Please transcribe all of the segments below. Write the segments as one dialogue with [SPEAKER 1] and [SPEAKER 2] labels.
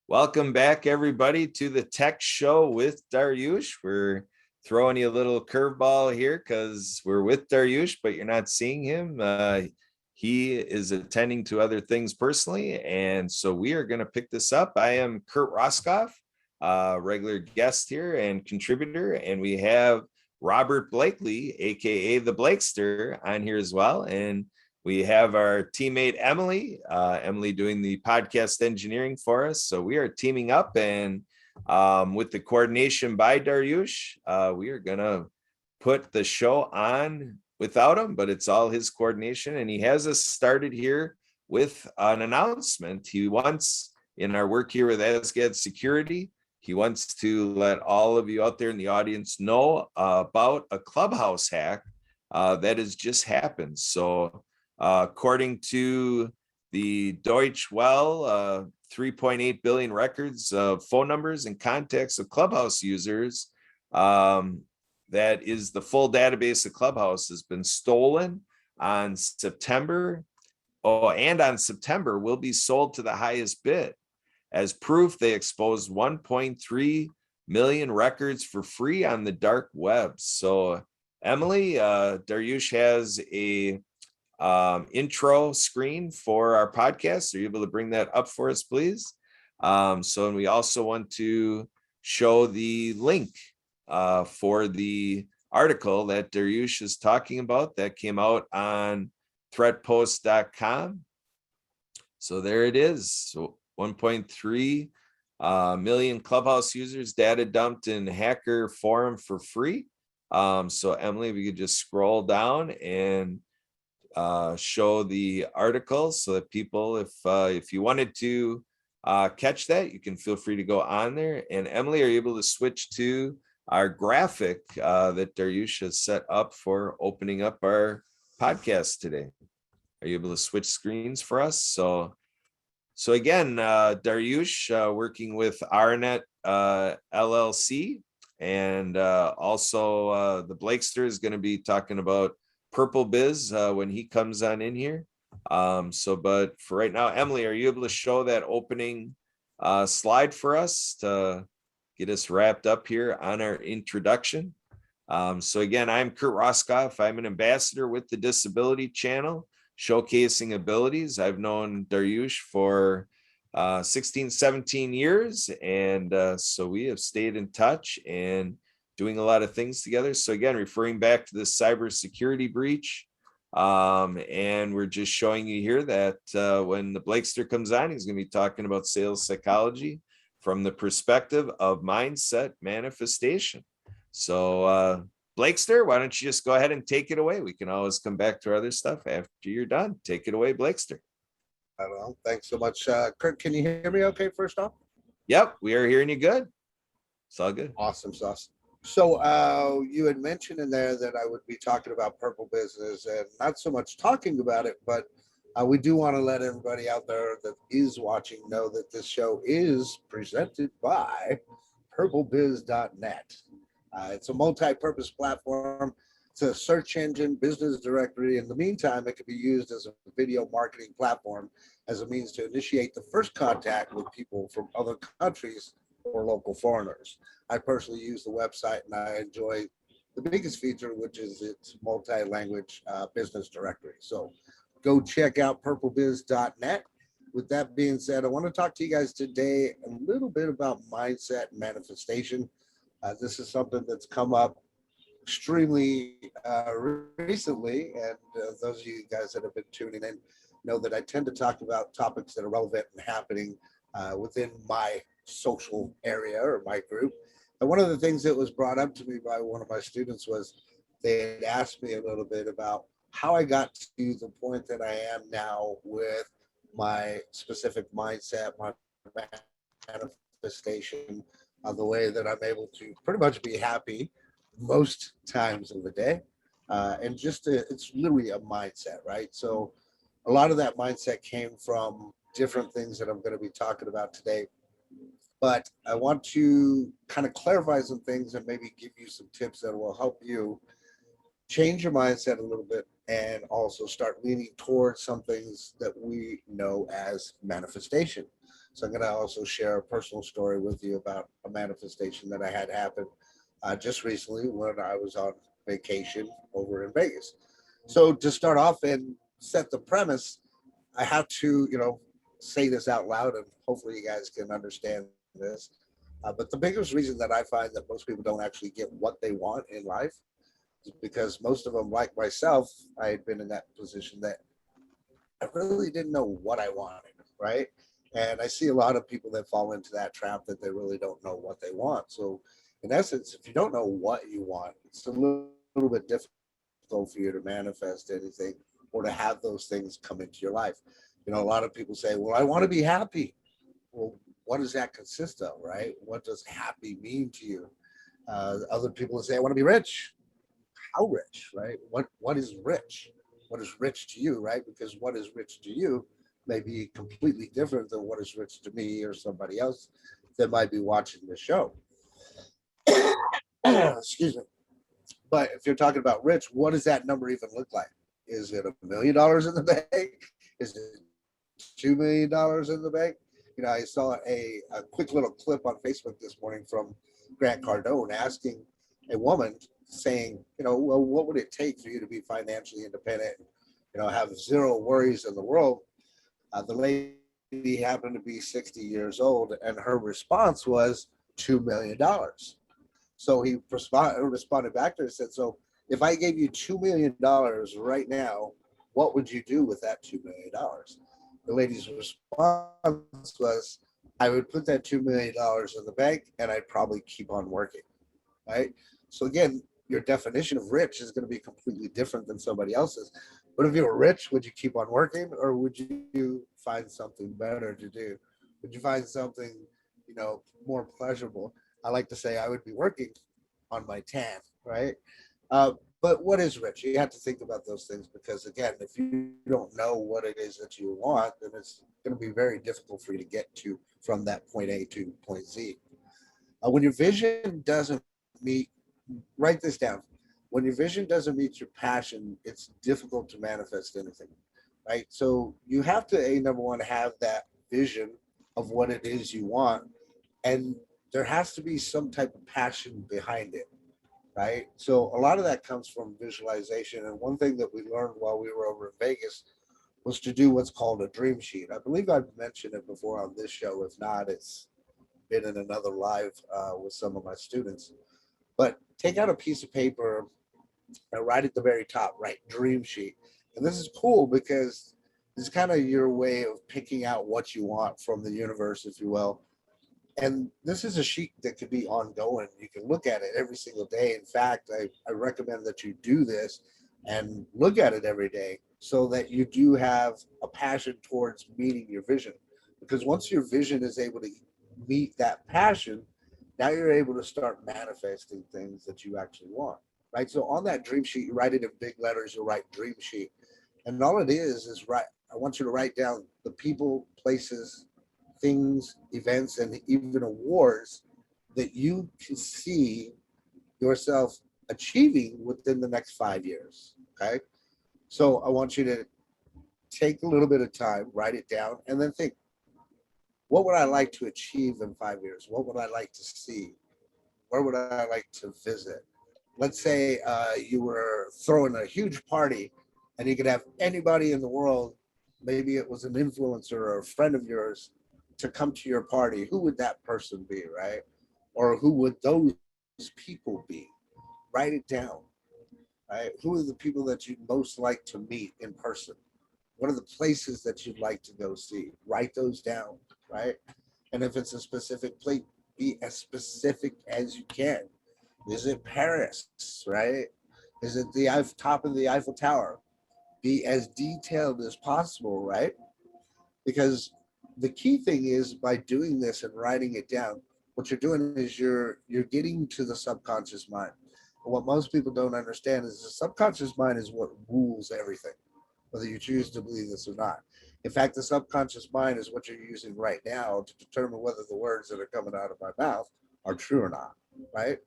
[SPEAKER 1] Welcome back, everybody, to the Tech Show with Daryoush. We're throwing you a little curveball here because we're with Daryoush, but you're not seeing him. He is attending to other things personally, and so we are going to pick this up. I am Kurt Roskoff, regular guest here and contributor, and we have Robert Blakely, aka the Blakester, on here as well. And we have our teammate Emily doing the podcast engineering for us. So we are teaming up, and with the coordination by Daryoush, we are gonna put the show on without him, but it's all his coordination. And he has us started here with an announcement. He wants, in our work here with Asgad Security, he wants to let all of you out there in the audience know about a Clubhouse hack that has just happened. So according to the Deutsche Welle, 3.8 billion records of phone numbers and contacts of Clubhouse users. That is the full database of Clubhouse has been stolen on September. And on September will be sold to the highest bid. As proof, they exposed 1.3 million records for free on the dark web. So Emily, Daryoush has a intro screen for our podcast. Are you able to bring that up for us, please? And we also want to show the link for the article that Daryoush is talking about that came out on threatpost.com. So there it is. So 1.3 million Clubhouse users, data dumped in hacker forum for free. So Emily, if you could just scroll down and show the article so that people, if you wanted to catch that, you can feel free to go on there. And Emily, are you able to switch to our graphic that Daryoush has set up for opening up our podcast today? Are you able to switch screens for us? So again, Daryoush working with RNet LLC, and also the Blakester is going to be talking about Purple Biz when he comes on in here. But for right now, Emily, are you able to show that opening slide for us to get us wrapped up here on our introduction? So again, I'm Kurt Roskoff. I'm an ambassador with the Disability Channel, showcasing abilities. I've known Daryoush for 16, 17 years. And so we have stayed in touch and doing a lot of things together. So again, referring back to this cybersecurity breach, and we're just showing you here that when the Blakester comes on, he's going to be talking about sales psychology from the perspective of mindset manifestation. So Blakester, why don't you just go ahead and take it away? We can always come back to our other stuff after you're done. Take it away, Blakester.
[SPEAKER 2] I don't know. Thanks so much. Kurt, can you hear me okay first off?
[SPEAKER 1] Yep, we are hearing you good. It's all good.
[SPEAKER 2] Awesome sauce. So you had mentioned in there that I would be talking about Purple Business and not so much talking about it, but we do want to let everybody out there that is watching know that this show is presented by purplebiz.net. It's a multi-purpose platform. It's a search engine, business directory. In the meantime, it can be used as a video marketing platform as a means to initiate the first contact with people from other countries or local foreigners. I personally use the website and I enjoy the biggest feature, which is its multi-language business directory. So go check out purplebiz.net. With that being said, I want to talk to you guys today a little bit about mindset and manifestation. This is something that's come up extremely recently, and those of you guys that have been tuning in know that I tend to talk about topics that are relevant and happening within my social area or my group. And one of the things that was brought up to me by one of my students was they had asked me a little bit about how I got to the point that I am now with my specific mindset, my manifestation, the way that I'm able to pretty much be happy most times of the day. And just it's literally a mindset, right? So a lot of that mindset came from different things that I'm going to be talking about today. But I want to kind of clarify some things and maybe give you some tips that will help you change your mindset a little bit and also start leaning towards some things that we know as manifestation. So I'm going to also share a personal story with you about a manifestation that I had happen just recently when I was on vacation over in Vegas. So to start off and set the premise, I have to, say this out loud, and hopefully you guys can understand this. But the biggest reason that I find that most people don't actually get what they want in life is because most of them, like myself, I had been in that position that I really didn't know what I wanted, right? And I see a lot of people that fall into that trap that they really don't know what they want. So, in essence, if you don't know what you want, it's a little bit difficult for you to manifest anything or to have those things come into your life. A lot of people say, well, I want to be happy. Well, what does that consist of, right? What does happy mean to you? Other people say, I want to be rich. How rich, right? What is rich? What is rich to you, right? Because what is rich to you may be completely different than what is rich to me or somebody else that might be watching the show. Excuse me. But if you're talking about rich, what does that number even look like? Is it $1 million in the bank? Is it $2 million in the bank? I saw a quick little clip on Facebook this morning from Grant Cardone asking a woman, saying, well, what would it take for you to be financially independent, have zero worries in the world? The lady happened to be 60 years old, and her response was $2 million. So he responded back to her and said, so if I gave you $2 million right now, what would you do with that $2 million? The lady's response was, I would put that $2 million in the bank and I'd probably keep on working. Right. So again, your definition of rich is going to be completely different than somebody else's. But if you were rich, would you keep on working, or would you find something better to do? Would you find something, more pleasurable? I like to say I would be working on my tan, right? But what is rich? You have to think about those things, because again, if you don't know what it is that you want, then it's going to be very difficult for you to get to from that point A to point Z. When your vision doesn't meet, write this down. When your vision doesn't meet your passion, it's difficult to manifest anything, right? So you have to, number one, have that vision of what it is you want, and there has to be some type of passion behind it, right? So a lot of that comes from visualization. And one thing that we learned while we were over in Vegas was to do what's called a dream sheet. I believe I've mentioned it before on this show. If not, it's been in another live with some of my students. But take out a piece of paper and right at the very top, write dream sheet. And this is cool because it's kind of your way of picking out what you want from the universe, if you will. And this is a sheet that could be ongoing. You can look at it every single day. In fact, I recommend that you do this and look at it every day so that you do have a passion towards meeting your vision. Because once your vision is able to meet that passion, now you're able to start manifesting things that you actually want, right? So on that dream sheet, you write it in big letters, you write dream sheet. And all it is write, I want you to write down the people, places, things, events, and even awards that you can see yourself achieving within the next 5 years. Okay. So I want you to take a little bit of time, write it down, and then think, what would I like to achieve in 5 years? What would I like to see? Where would I like to visit? Let's say you were throwing a huge party and you could have anybody in the world, maybe it was an influencer or a friend of yours, to come to your party. Who would that person be, right? Or who would those people be? Write it down, right? Who are the people that you'd most like to meet in person? What are the places that you'd like to go see? Write those down, right? And if it's a specific place, be as specific as you can. Is it Paris, right? Is it the top of the Eiffel Tower? Be as detailed as possible, right? Because the key thing is, by doing this and writing it down, what you're doing is you're getting to the subconscious mind. And what most people don't understand is the subconscious mind is what rules everything, whether you choose to believe this or not. In fact, the subconscious mind is what you're using right now to determine whether the words that are coming out of my mouth are true or not, right?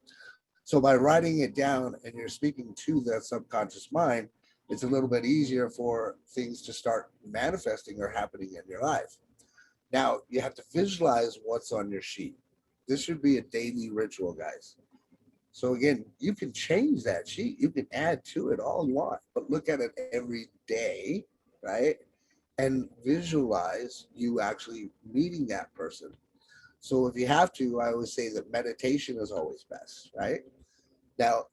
[SPEAKER 2] So by writing it down and you're speaking to that subconscious mind, it's a little bit easier for things to start manifesting or happening in your life. Now you have to visualize what's on your sheet. This should be a daily ritual, guys. So again, you can change that sheet. You can add to it all you want, but look at it every day, right? And visualize you actually meeting that person. So if you have to, I always say that meditation is always best, right? Now,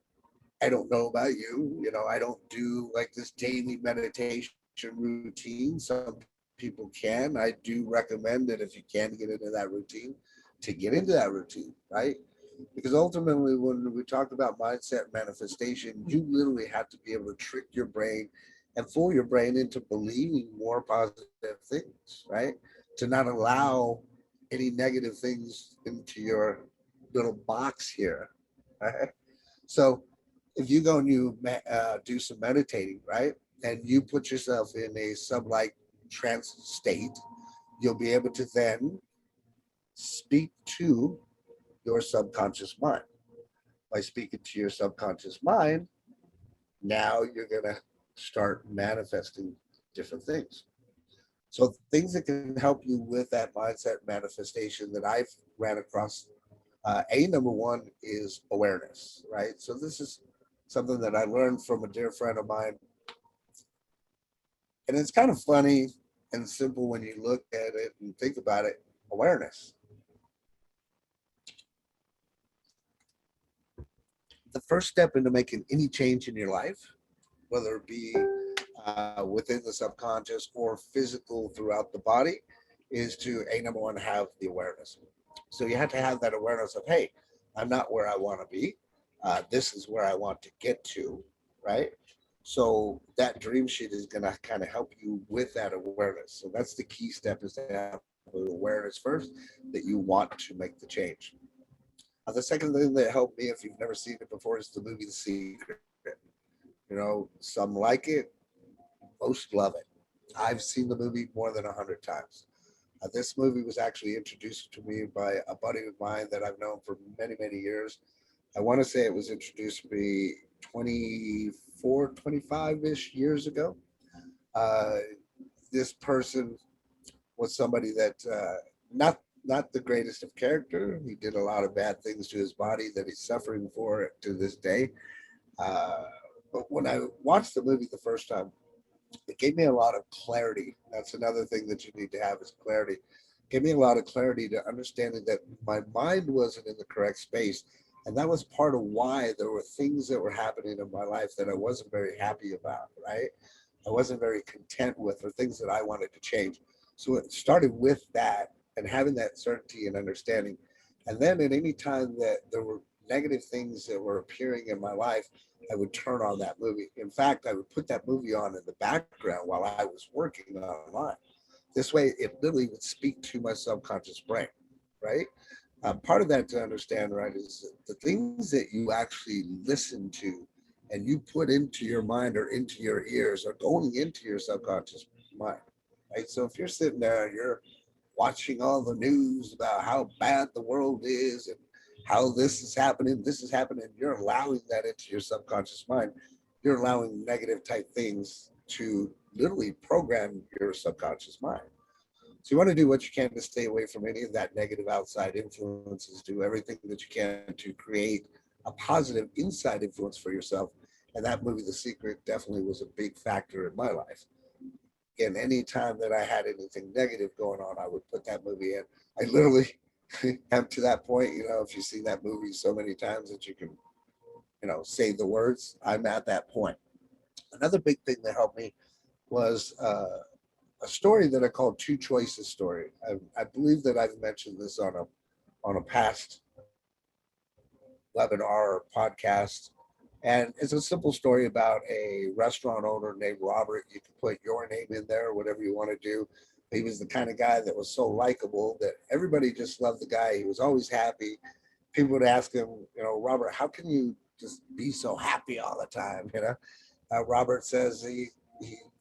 [SPEAKER 2] I don't know about you, I don't do like this daily meditation routine. Some people can. I do recommend that if you can get into that routine, to get into that routine, right? Because ultimately, when we talk about mindset manifestation, you literally have to be able to trick your brain and fool your brain into believing more positive things, right? To not allow any negative things into your little box here. Right? So if you go and you do some meditating, right, and you put yourself in a sub-like trance state, you'll be able to then speak to your subconscious mind. By speaking to your subconscious mind, now you're going to start manifesting different things. So things that can help you with that mindset manifestation that I've ran across, number one is awareness, right? So this is something that I learned from a dear friend of mine, and it's kind of funny and simple when you look at it and think about it. Awareness. The first step into making any change in your life, whether it be within the subconscious or physical throughout the body, is to number one, have the awareness. So you have to have that awareness of, hey, I'm not where I want to be. This is where I want to get to, right? So that dream sheet is going to kind of help you with that awareness. So that's the key step, is to have awareness first that you want to make the change. The second thing that helped me, if you've never seen it before, is the movie The Secret. Some like it, most love it. I've seen the movie more than 100 times. This movie was actually introduced to me by a buddy of mine that I've known for many, many years. I want to say it was introduced to me 24, 25-ish years ago. Uh, this person was somebody that not the greatest of character. He did a lot of bad things to his body that he's suffering for to this day. Uh, but when I watched the movie the first time, it gave me a lot of clarity. That's another thing that you need to have, is clarity. It gave me a lot of clarity to understanding that my mind wasn't in the correct space. And that was part of why there were things that were happening in my life that I wasn't very happy about, right? I wasn't very content with, or things that I wanted to change. So it started with that and having that certainty and understanding. And then at any time that there were negative things that were appearing in my life, I would turn on that movie. In fact, I would put that movie on in the background while I was working online. This way, it literally would speak to my subconscious brain, right? Part of that to understand, right, is the things that you actually listen to and you put into your mind or into your ears are going into your subconscious mind, right? So if you're sitting there and you're watching all the news about how bad the world is and how this is happening, you're allowing that into your subconscious mind. You're allowing negative type things to literally program your subconscious mind. So you want to do what you can to stay away from any of that negative outside influences. Do everything that you can to create a positive inside influence for yourself. And that movie, The Secret, definitely was a big factor in my life. Again, any time that I had anything negative going on, I would put that movie in. I literally am to that point, if you've seen that movie so many times that you can, say the words, I'm at that point. Another big thing that helped me was a story that I call Two Choices story. I believe that I've mentioned this on a past webinar or podcast. And it's a simple story about a restaurant owner named Robert. You can put your name in there, whatever you want to do. He was the kind of guy that was so likable that everybody just loved the guy. He was always happy. People would ask him, Robert, how can you just be so happy all the time? Robert says he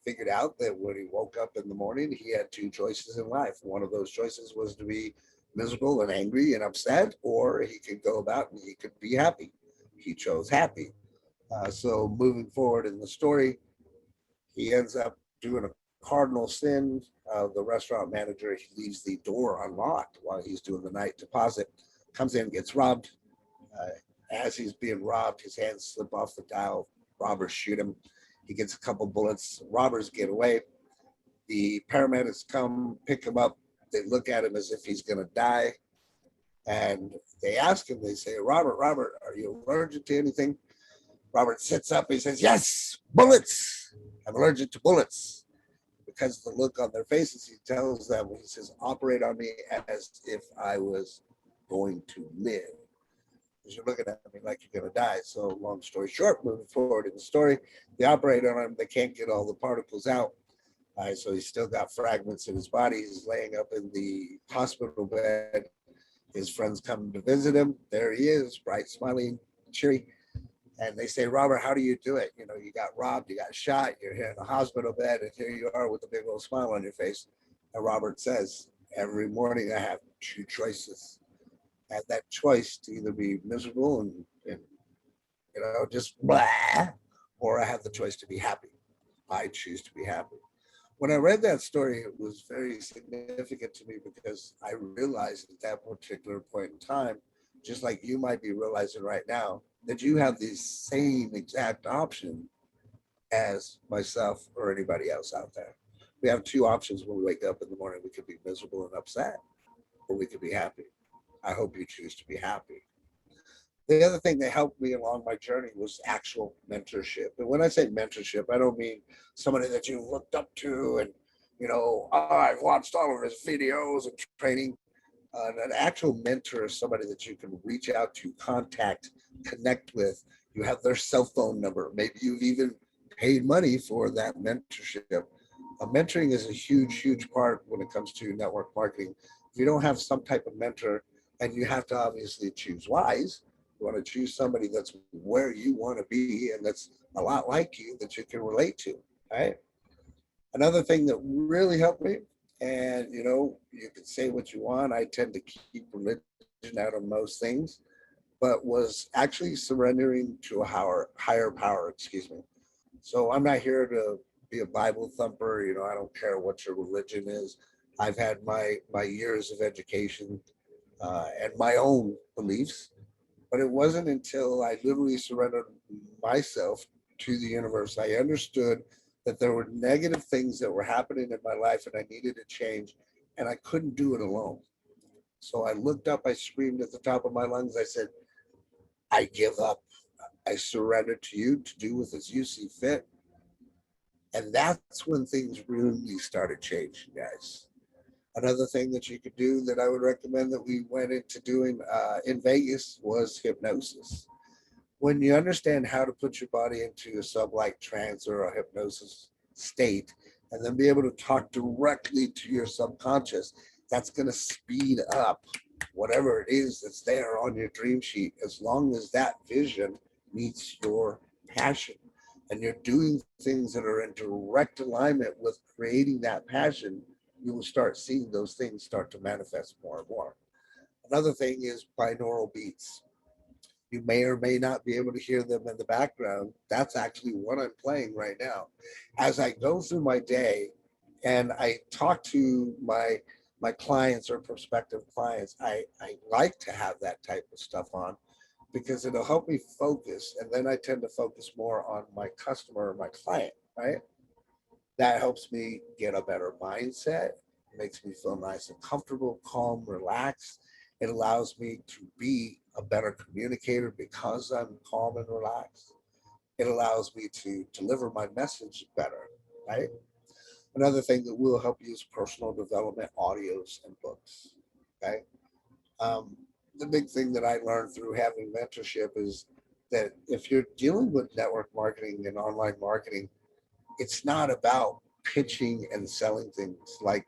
[SPEAKER 2] figured out that when he woke up in the morning, he had two choices in life. One of those choices was to be miserable and angry and upset, or he could go about and he could be happy. He chose happy. So moving forward in the story, he ends up doing a cardinal sin. The restaurant manager, he leaves the door unlocked while he's doing the night deposit, comes in, gets robbed. Uh, as he's being robbed, his hands slip off the dial. Robbers shoot him. He gets a couple bullets. Robbers get away. The paramedics come pick him up. They look at him as if he's going to die. And they ask him, they say, Robert, are you allergic to anything? Robert sits up. He says, yes, bullets. I'm allergic to bullets. Because of the look on their faces, he tells them, he says, operate on me as if I was going to live. Because you're looking at me like you're going to die. So long story short, moving forward in the story, they operate on him. They can't get all the particles out. So he's still got fragments in his body. He's laying up in the hospital bed. His friends come to visit him. There he is, bright, smiling, cheery. And they say, Robert, how do you do it? You know, you got robbed, you got shot, you're here in a hospital bed, and here you are with a big old smile on your face. And Robert says, every morning I have two choices. I have that choice to either be miserable and you know, just blah, or I have the choice to be happy. I choose to be happy. When I read that story, it was very significant to me because I realized at that particular point in time, just like you might be realizing right now, that you have the same exact option as myself or anybody else out there. We have two options when we wake up in the morning. We could be miserable and upset, or we could be happy. I hope you choose to be happy. The other thing that helped me along my journey was actual mentorship. And when I say mentorship, I don't mean somebody that you looked up to and, you know, oh, I've watched all of his videos and training. An actual mentor is somebody that you can reach out to, contact, connect with. You have their cell phone number. Maybe you've even paid money for that mentorship. Mentoring is a huge, huge part when it comes to network marketing. If you don't have some type of mentor, and you have to obviously choose wise, you want to choose somebody that's where you want to be and that's a lot like you that you can relate to. Right. Another thing that really helped me, and you know, you can say what you want. I tend to keep religion out of most things, but was actually surrendering to a higher power. Excuse me. So I'm not here to be a Bible thumper. You know, I don't care what your religion is. I've had my years of education and my own beliefs, but it wasn't until I literally surrendered myself to the universe. I understood that there were negative things that were happening in my life and I needed to change, and I couldn't do it alone. So I looked up, I screamed at the top of my lungs. I said, I give up. I surrender to you to do with as you see fit. And that's when things really started changing, guys. Another thing that you could do that I would recommend that we went into doing in Vegas was hypnosis. When you understand how to put your body into a sub-like trance or a hypnosis state, and then be able to talk directly to your subconscious, that's going to speed up whatever it is that's there on your dream sheet, as long as that vision meets your passion and you're doing things that are in direct alignment with creating that passion, you will start seeing those things start to manifest more and more. Another thing is binaural beats. You may or may not be able to hear them in the background. That's actually what I'm playing right now. As I go through my day and I talk to my clients or prospective clients, I like to have that type of stuff on because it'll help me focus. And then I tend to focus more on my customer or my client, right? That helps me get a better mindset, makes me feel nice and comfortable, calm, relaxed. It allows me to be a better communicator because I'm calm and relaxed. It allows me to deliver my message better, right? Another thing that will help you is personal development audios and books. Okay. Um, the big thing that I learned through having mentorship is that if you're dealing with network marketing and online marketing, it's not about pitching and selling things like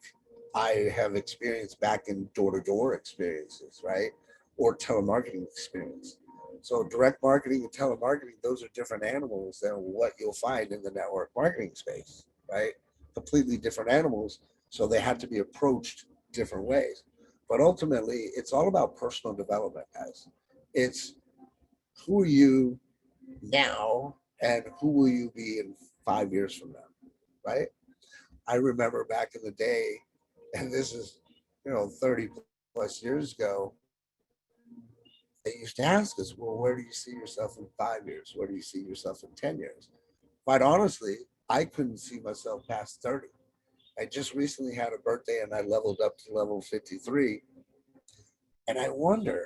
[SPEAKER 2] I have experienced back in door-to-door experiences, right? Or telemarketing experience. So direct marketing and telemarketing, those are different animals than what you'll find in the network marketing space, right? Completely different animals. So they have to be approached different ways. But ultimately, it's all about personal development, guys. It's who are you now and who will you be in 5 years from now, right? I remember back in the day, and this is, 30 plus years ago, they used to ask us, well, where do you see yourself in 5 years? Where do you see yourself in 10 years? Quite honestly, I couldn't see myself past 30. I just recently had a birthday and I leveled up to level 53. And I wonder,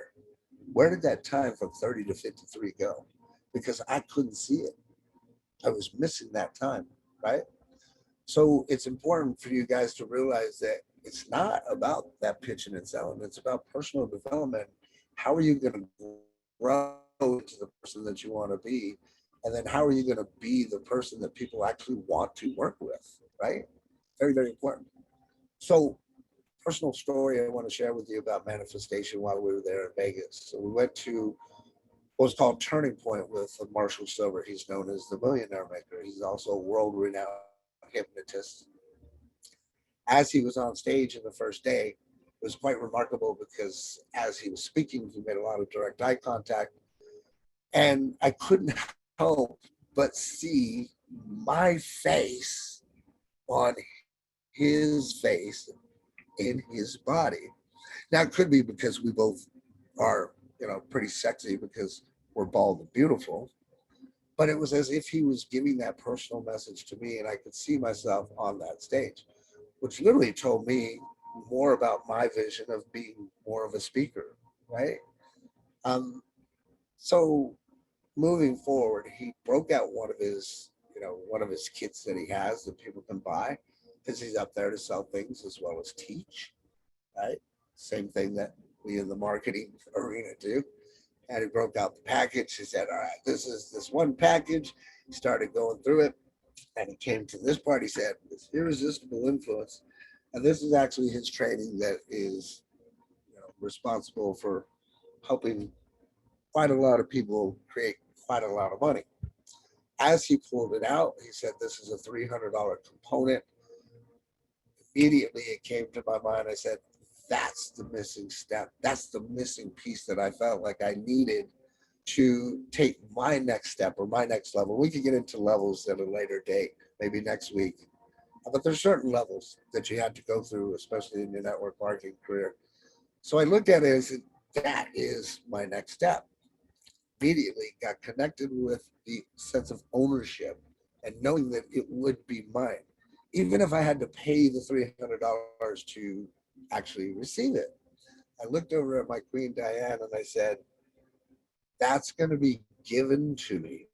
[SPEAKER 2] where did that time from 30 to 53 go? Because I couldn't see it. I was missing that time, right? So it's important for you guys to realize that it's not about that pitching and selling. It's about personal development. How are you going to grow to the person that you want to be? And then how are you going to be the person that people actually want to work with, right? Very, very important. So, personal story I want to share with you about manifestation while we were there in Vegas. So we went to what's called Turning Point with Marshall Silver. He's known as the Millionaire Maker. He's also a world-renowned hypnotist. As he was on stage in the first day, it was quite remarkable because as he was speaking, he made a lot of direct eye contact. And I couldn't help but see my face on his face in his body. Now, it could be because we both are, pretty sexy because we're bald and beautiful, but it was as if he was giving that personal message to me and I could see myself on that stage, which literally told me more about my vision of being more of a speaker, right? Um, so moving forward, he broke out one of his kits that he has that people can buy because he's up there to sell things as well as teach, right? Same thing that we in the marketing arena do. And he broke out the package. He said, all right, this is this one package. He started going through it and he came to this part. He said, this irresistible influence. And this is actually his training that is responsible for helping quite a lot of people create quite a lot of money. As he pulled it out, he said, this is a $300 component. Immediately it came to my mind. I said, that's the missing step. That's the missing piece that I felt like I needed to take my next step or my next level. We could get into levels at a later date, maybe next week. But there's certain levels that you have to go through, especially in your network marketing career. So I looked at it as that is my next step. Immediately got connected with the sense of ownership and knowing that it would be mine, even if I had to pay the $300 to actually receive it. I looked over at my Queen Diane and I said, that's going to be given to me.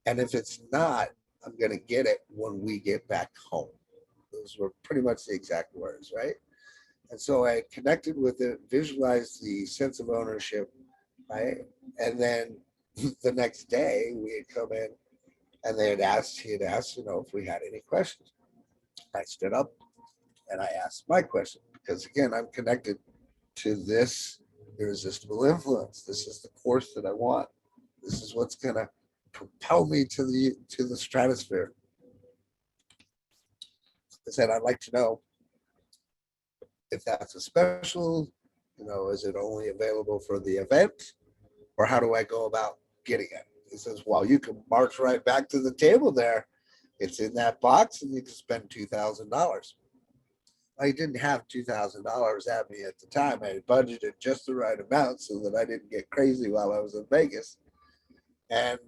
[SPEAKER 2] And if it's not, I'm going to get it when we get back home. Those were pretty much the exact words, right? And so I connected with it, visualized the sense of ownership, right? And then the next day we had come in and he had asked, if we had any questions. I stood up and I asked my question because again, I'm connected to this irresistible influence. This is the course that I want. This is what's going to propel me to the stratosphere. I said, I'd like to know if that's a special, is it only available for the event or how do I go about getting it? He says, well, you can march right back to the table there. It's in that box and you can spend $2,000. I didn't have $2,000 at me at the time. I had budgeted just the right amount so that I didn't get crazy while I was in Vegas. And,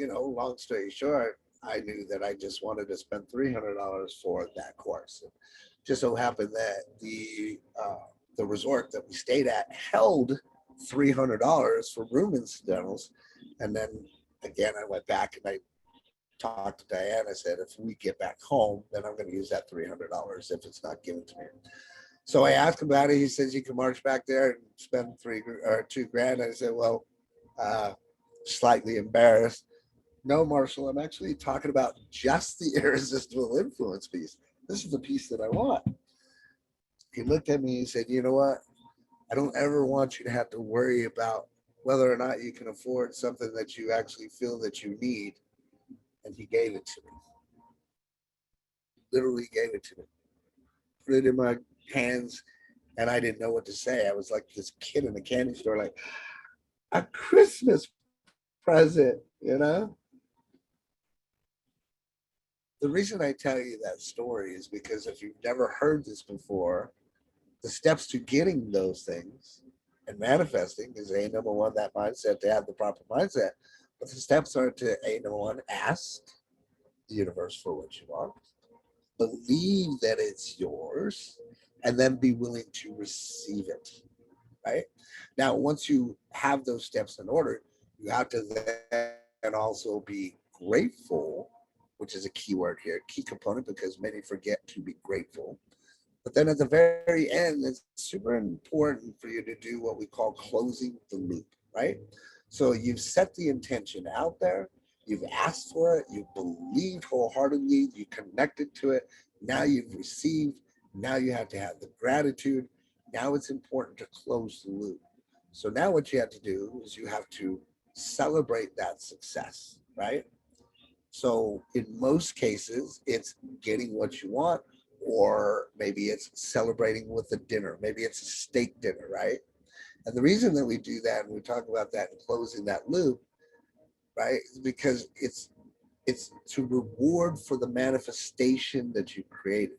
[SPEAKER 2] long story short, I knew that I just wanted to spend $300 for that course. It just so happened that the resort that we stayed at held $300 for room incidentals. And then again, I went back and I talked to Diane. I said, if we get back home, then I'm going to use that $300 if it's not given to me. So I asked him about it. He says you can march back there and spend $2,000. I said, well, slightly embarrassed. No, Marshall, I'm actually talking about just the irresistible influence piece. This is the piece that I want. He looked at me and said, you know what? I don't ever want you to have to worry about whether or not you can afford something that you actually feel that you need. And he gave it to me. Literally gave it to me. Put it in my hands and I didn't know what to say. I was like this kid in a candy store, like a Christmas present, The reason I tell you that story is because if you've never heard this before, the steps to getting those things and manifesting is A, number one, that mindset, to have the proper mindset. But the steps are to A, number one, ask the universe for what you want, believe that it's yours, and then be willing to receive it. Right? Now, once you have those steps in order, you have to then also be grateful, which is a key word here, key component, because many forget to be grateful. But then at the very end, it's super important for you to do what we call closing the loop, right? So you've set the intention out there, you've asked for it, you believed wholeheartedly, you connected to it, now you've received, now you have to have the gratitude. Now it's important to close the loop. So now what you have to do is you have to celebrate that success, right? So in most cases, it's getting what you want, or maybe it's celebrating with a dinner. Maybe it's a steak dinner, right? And the reason that we do that, and we talk about that and closing that loop, right, is because it's to reward for the manifestation that you created.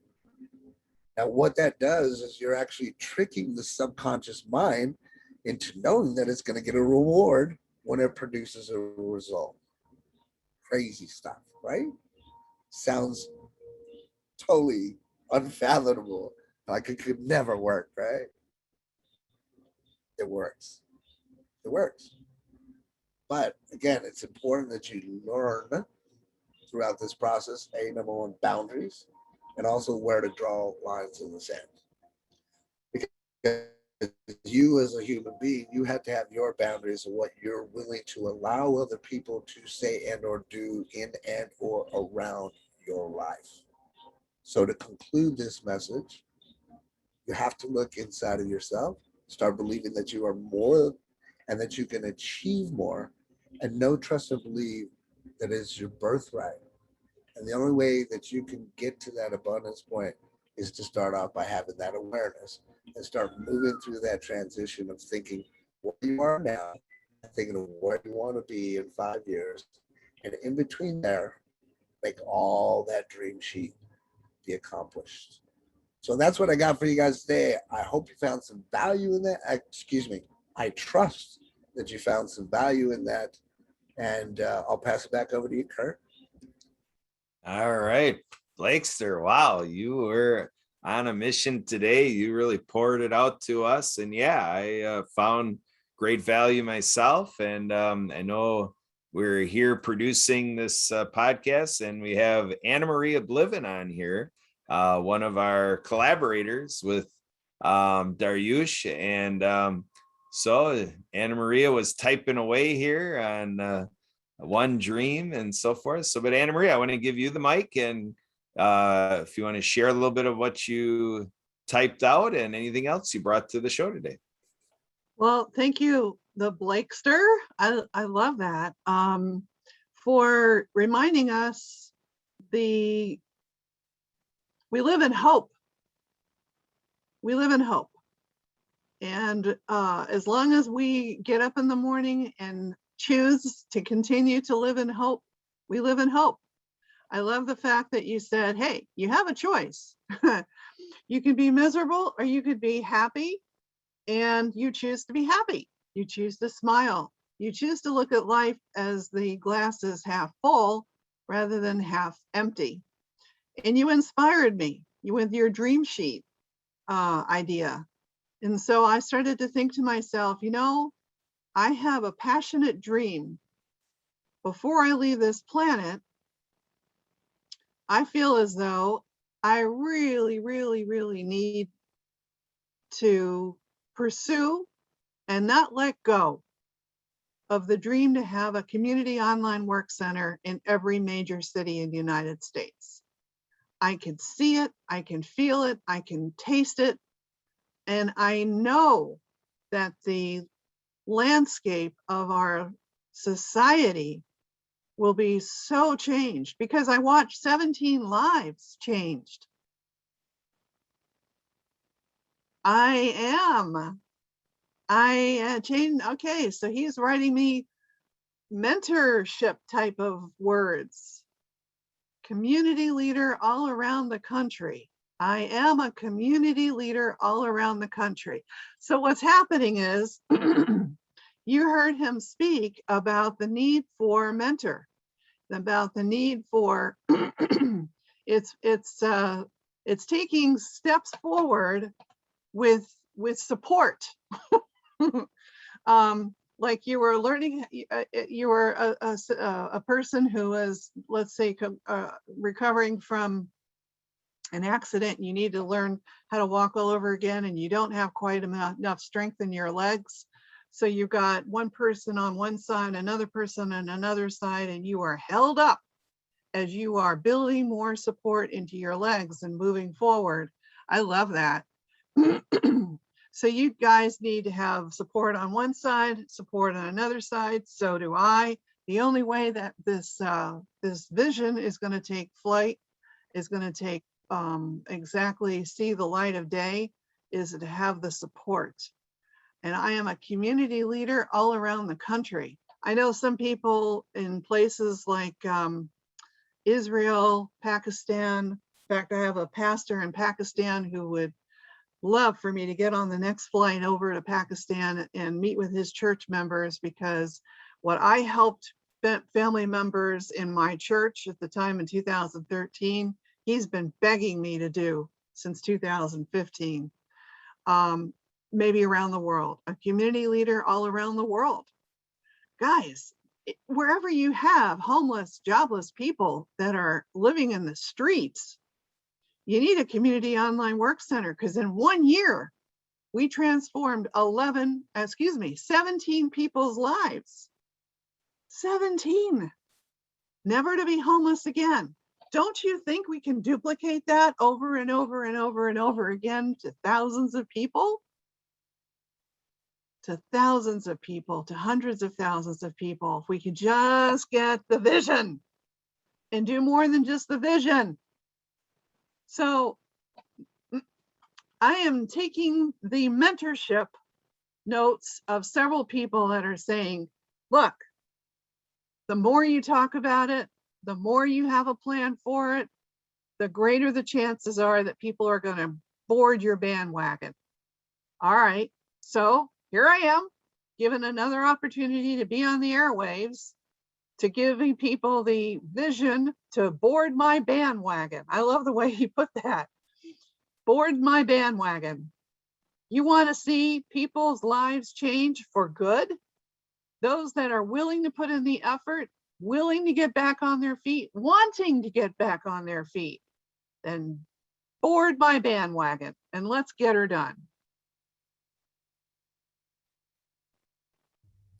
[SPEAKER 2] Now, what that does is you're actually tricking the subconscious mind into knowing that it's going to get a reward when it produces a result. Crazy stuff, right? Sounds totally unfathomable. Like it could never work, right? It works. It works. But again, it's important that you learn throughout this process, A, number one, boundaries, and also where to draw lines in the sand. Because you as a human being, you have to have your boundaries of what you're willing to allow other people to say and or do in and or around your life. So to conclude this message, you have to look inside of yourself, start believing that you are more and that you can achieve more, and know, trust, and believe that it's your birthright. And the only way that you can get to that abundance point is to start off by having that awareness and start moving through that transition of thinking what you are now, thinking of where you want to be in 5 years. And in between there, make all that dream sheet be accomplished. So that's what I got for you guys today. I hope you found some value in that. Excuse me. I trust that you found some value in that. And I'll pass it back over to you, Kurt.
[SPEAKER 1] All right, Blakester. Wow, you were on a mission today. You really poured it out to us. And yeah, I found great value myself. And I know we're here producing this podcast, and we have Anna Maria Bliven on here, one of our collaborators with Daryoush. And so Anna Maria was typing away here on one dream and so forth. So, but Anna Maria, I want to give you the mic, and if you want to share a little bit of what you typed out and anything else you brought to the show today.
[SPEAKER 3] Well, thank you, the Blakester. I love that, for reminding us we live in hope. We live in hope. And as long as we get up in the morning and choose to continue to live in hope, we live in hope. I love the fact that you said, hey, you have a choice. You can be miserable or you could be happy, and you choose to be happy. You choose to smile. You choose to look at life as the glass is half full rather than half empty. And you inspired me with your dream sheet idea. And so I started to think to myself, I have a passionate dream. Before I leave this planet, I feel as though I really, really, really need to pursue and not let go of the dream to have a community online work center in every major city in the United States. I can see it, I can feel it, I can taste it, and I know that the landscape of our society will be so changed because I watched 17 lives changed. I changed. Okay, so he's writing me mentorship type of words. community leader all around the country. I am a community leader all around the country. So what's happening is you heard him speak about the need for a mentor, about the need for it's taking steps forward with support. Like you were learning, you were a person who was, let's say, recovering from an accident. You need to learn how to walk all over again, and you don't have quite enough strength in your legs. So you've got one person on one side, another person on another side, and you are held up as you are building more support into your legs and moving forward. I love that. So you guys need to have support on one side, support on another side. So do I. The only way that this vision is going to take flight, is going to take exactly see the light of day, is to have the support. And I am a community leader all around the country. I know some people in places like Israel, Pakistan. In fact, I have a pastor in Pakistan who would love for me to get on the next flight over to Pakistan and meet with his church members, because what I helped family members in my church at the time in 2013, he's been begging me to do since 2015. Maybe around the world, a community leader all around the world. Guys, wherever you have homeless, jobless people that are living in the streets, you need a community online work center, because in 1 year, we transformed 17 people's lives. 17, never to be homeless again. Don't you think we can duplicate that over and over and over and over again to thousands of people? To thousands of people, to hundreds of thousands of people, if we could just get the vision and do more than just the vision. So I am taking the mentorship notes of several people that are saying, look, the more you talk about it, the more you have a plan for it, the greater the chances are that people are going to board your bandwagon. All right, so here I am, given another opportunity to be on the airwaves, to giving people the vision to board my bandwagon. I love the way he put that. Board my bandwagon. You want to see people's lives change for good? Those that are willing to put in the effort, willing to get back on their feet, wanting to get back on their feet, then board my bandwagon and let's get her done.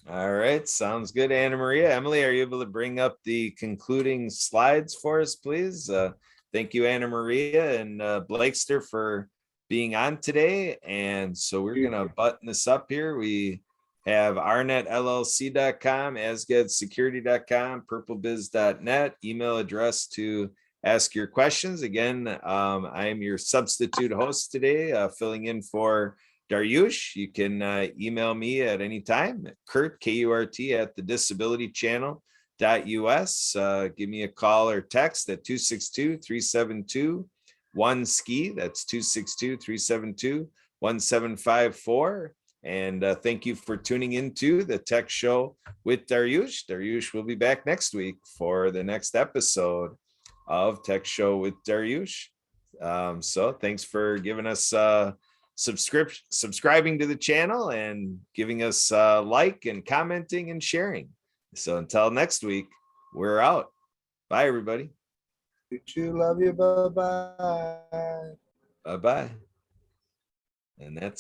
[SPEAKER 1] All right, sounds good, Anna Maria. Emily, are you able to bring up the concluding slides for us, please? Thank you, Anna Maria and Blakester, for being on today. And so we're going to button this up here. We have arnetllc.com, asgadsecurity.com, purplebiz.net, email address to ask your questions. Again, I'm your substitute host today, filling in for Daryoush. You can email me at any time, Kurt, K-U-R-T, at the disabilitychannel.us. Give me a call or text at 262-372-1SKI. That's 262-372-1754. And thank you for tuning into the Tech Show with Daryoush. Daryoush will be back next week for the next episode of Tech Show with Daryoush. So thanks for giving us subscribing to the channel and giving us like and commenting and sharing. So until next week, we're out. Bye, everybody.
[SPEAKER 2] Love you. Bye-bye.
[SPEAKER 1] Bye-bye. And that's